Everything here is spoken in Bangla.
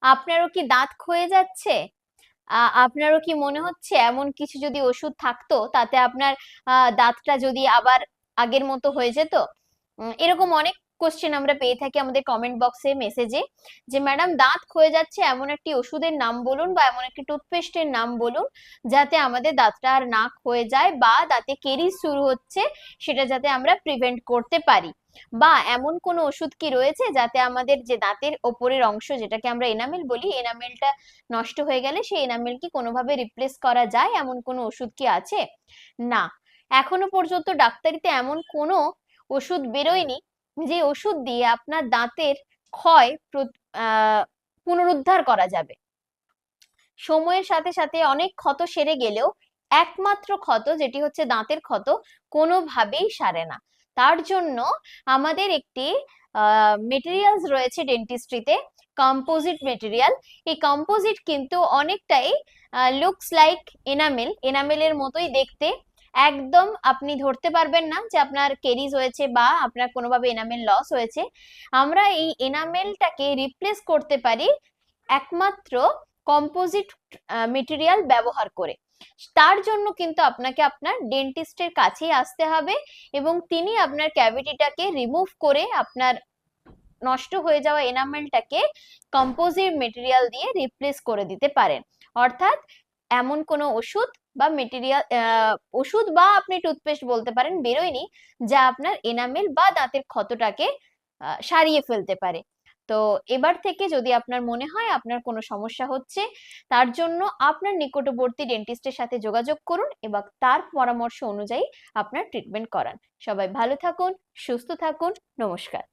আপনারও কি দাঁত ক্ষয়ে যাচ্ছে? আপনারও কি মনে হচ্ছে এমন কিছু যদি ওষুধ থাকতো তাতে আপনার দাঁতটা যদি আবার আগের মতো হয়ে যেত? এরকম অনেক কোশ্চেন আমরা পেয়ে থাকি আমাদের কমেন্ট বক্সে, মেসেজে, যে ম্যাডাম দাঁত ক্ষয়ে যাচ্ছে, এমন একটি ওষুধের নাম বলুন বা এমন একটি টুথপেস্টের নাম বলুন যাতে আমাদের দাঁতটা আর না ক্ষয়ে যায় বা দাঁতে কেরিজ শুরু হচ্ছে সেটা যাতে আমরা প্রিভেন্ট করতে পারি। বা এমন কোনো ওষুধ কি রয়েছে যাতে আমাদের যে দাঁতের ওপরের অংশ যেটাকে আমরা এনামেল বলি, এনামেলটা নষ্ট হয়ে গেলে সেই এনামেল কি কোনোভাবে রিপ্লেস করা যায়, এমন কোনো ওষুধ কি আছে? না, এখনো পর্যন্ত ডাক্তারিতে এমন কোনো ওষুধ বেরোয়নি যে ওষুধ দিয়ে আপনার দাঁতের ক্ষয় পুনরুদ্ধার করা যাবে। সময়ের সাথে সাথে অনেক ক্ষত সেরে গেলেও একমাত্র ক্ষত যেটি হচ্ছে দাঁতের ক্ষত কোনোভাবেই সারে না। তার জন্য আমাদের একটি মেটেরিয়ালস রয়েছে ডেন্টিস্ট্রিতে, কম্পোজিট মেটেরিয়াল। এই কম্পোজিট কিন্তু অনেকটাই লুকস লাইক এনামেল, এনামেলের মতোই দেখতে। একদম আপনি ধরতে পারবেন না যে আপনার কেরিজ হয়েছে বা আপনার কোনোভাবে এনামেল লস হয়েছে। আমরা এই এনামেলটাকে রিপ্লেস করতে পারি একমাত্র কম্পোজিট মেটেরিয়াল ব্যবহার করে। তার জন্য কিন্তু আপনাকে আপনার ডেন্টিস্টের কাছেই আসতে হবে এবং তিনি আপনার ক্যাভিটিটাকে রিমুভ করে আপনার নষ্ট হয়ে যাওয়া এনামেলটাকে কম্পোজিট মেটেরিয়াল দিয়ে রিপ্লেস করে দিতে পারেন। অর্থাৎ এমন কোনো ওষুধ বা মেটেরিয়াল, ওষুধ বা আপনি টুথপেস্ট বলতে পারেন, বেরোয়নি যা আপনার এনামেল বা দাঁতের ক্ষতটাকে সারিয়ে ফেলতে পারে। তো এবার থেকে যদি আপনার মনে হয় আপনার কোনো সমস্যা হচ্ছে, তার জন্য আপনার নিকটবর্তী ডেন্টিস্টের সাথে যোগাযোগ করুন এবং তার পরামর্শ অনুযায়ী আপনার ট্রিটমেন্ট করান। সবাই ভালো থাকুন, সুস্থ থাকুন, নমস্কার।